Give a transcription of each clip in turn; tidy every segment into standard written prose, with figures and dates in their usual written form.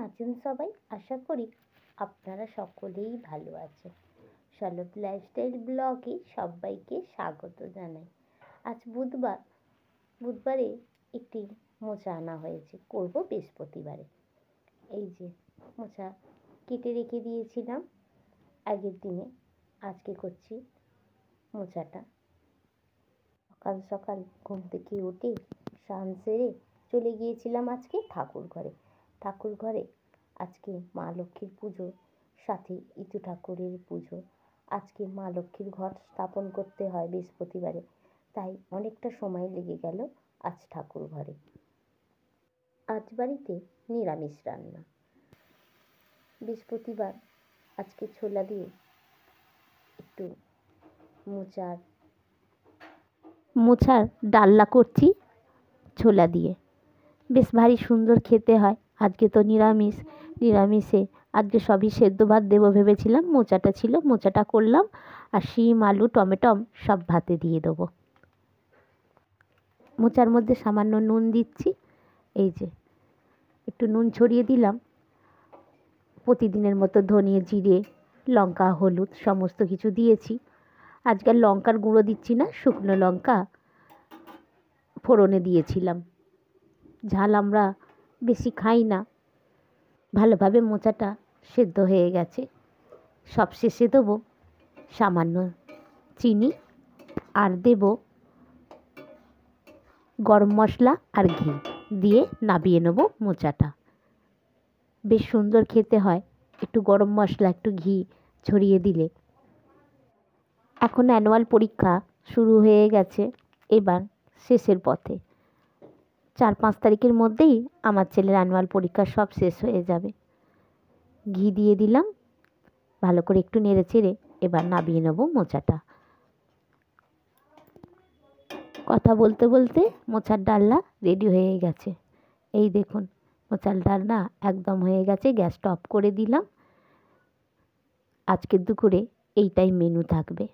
আছেন সবাই? আশা করি আপনারা সকলেই ভালো আছেন। সলভ লাইফস্টাইল ব্লগে সবাইকে স্বাগত জানাই। আজ বুধবারে একটি মোচা আনা হয়েছে, করব বৃহস্পতিবারে। এই যে মোচা কেটে রেখে দিয়েছিলাম আগের দিনে, আজকে করছি মোচাটা। সকাল সকাল ঘুম থেকে উঠে স্নান সেরে চলে গিয়েছিলাম আজকে ঠাকুর ঘরে। আজকে মা লক্ষ্মীর পুজো, সাথে ইতু ঠাকুরের পুজো। আজকে মা লক্ষ্মীর ঘর স্থাপন করতে হয় বৃহস্পতিবারে, তাই অনেকটা সময় লেগে গেল আজ ঠাকুর ঘরে। আজ বাড়িতে নিরামিষ রান্না। বৃহস্পতিবার আজকে ছোলা দিয়ে একটু মোচার ডালনা করছি ছোলা দিয়ে, বেশ ভারী সুন্দর খেতে হয়। আজকে তো নিরামিষে আজকে সবই সেদ্ধ ভাত দেবো ভেবেছিলাম। মোচাটা ছিল, মোচাটা করলাম, আর শিম আলু টমেটম সব ভাতে দিয়ে দেবো। মোচার মধ্যে সামান্য নুন দিচ্ছি, এই যে একটু নুন ছড়িয়ে দিলাম। প্রতিদিনের মতো ধনিয়া জিরে লঙ্কা হলুদ সমস্ত কিছু দিয়েছি। আজকাল লঙ্কার গুঁড়ো দিচ্ছি না, শুকনো লঙ্কা ফোড়নে দিয়েছিলাম। ঝাল আমরা বেশি খাই না। ভালোভাবে মোচাটা সেদ্ধ হয়ে গেছে। সব শেষে দেবো সামান্য চিনি, আর দেব গরম মশলা আর ঘি দিয়ে নাবিয়ে নেব মোচাটা। বেশ সুন্দর খেতে হয় একটু গরম মশলা একটু ঘি ছড়িয়ে দিলে। এখন অ্যানুয়াল পরীক্ষা শুরু হয়ে গেছে, এবার শেষের পথে। 4-5 তারিখের মধ্যেই আমার ছেলের অ্যানুয়াল পরীক্ষা সব শেষ হয়ে যাবে। ঘি দিয়ে দিলাম, ভালো করে একটু নেড়ে চেড়ে এবার নাবিয়ে নেব মোচাটা। কথা বলতে বলতে মোচার ডালনা রেডি হয়ে গেছে। এই দেখুন মোচার ডালনা একদম হয়ে গেছে। গ্যাসটা অফ করে দিলাম। আজকের দুপুরে এইটাই মেনু থাকবে।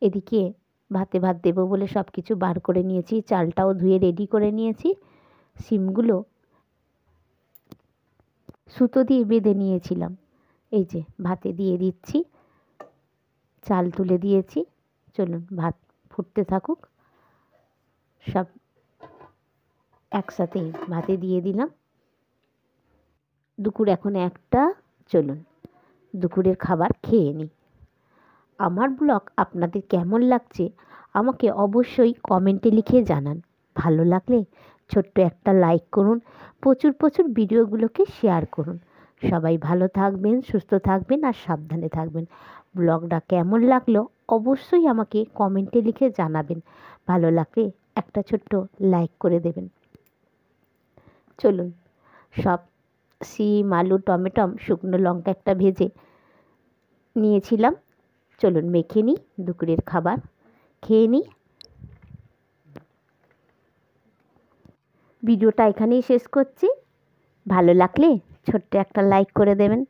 এদিকে ভাত দেবো বলে সব কিছু বার করে নিয়েছি, চালটাও ধুয়ে রেডি করে নিয়েছি। শিমগুলো সুতো দিয়ে বেঁধে নিয়েছিলাম, এই যে ভাতে দিয়ে দিচ্ছি। চাল তুলে দিয়েছি, চলুন ভাত ফুটতে থাকুক। সব একসাথে ভাতে দিয়ে দিলাম। দুপুর এখন 1টা, চলুন দুপুরের খাবার খেয়ে নিই। আমার ব্লগ আপনাদের কেমন লাগছে আমাকে অবশ্যই কমেন্টে লিখে জানান। ভালো লাগলে ছোট্ট একটা লাইক করুন, প্রচুর ভিডিওগুলোকে শেয়ার করুন। সবাই ভালো থাকবেন, সুস্থ থাকবেন আর সাবধানে থাকবেন। ব্লগটা কেমন লাগলো অবশ্যই আমাকে কমেন্টে লিখে জানাবেন। ভালো লাগলে একটা ছোট্ট লাইক করে দেবেন। চলুন সব শিম আলু টমেটম শুকনো লঙ্কা একটা ভেজে নিয়েছিলাম, চলুন মেখে নিই, দুপুরের খাবার খেয়ে নিই। ভিডিওটা এখানেই শেষ করছি। ভালো লাগলে ছোট্ট একটা লাইক করে দেবেন।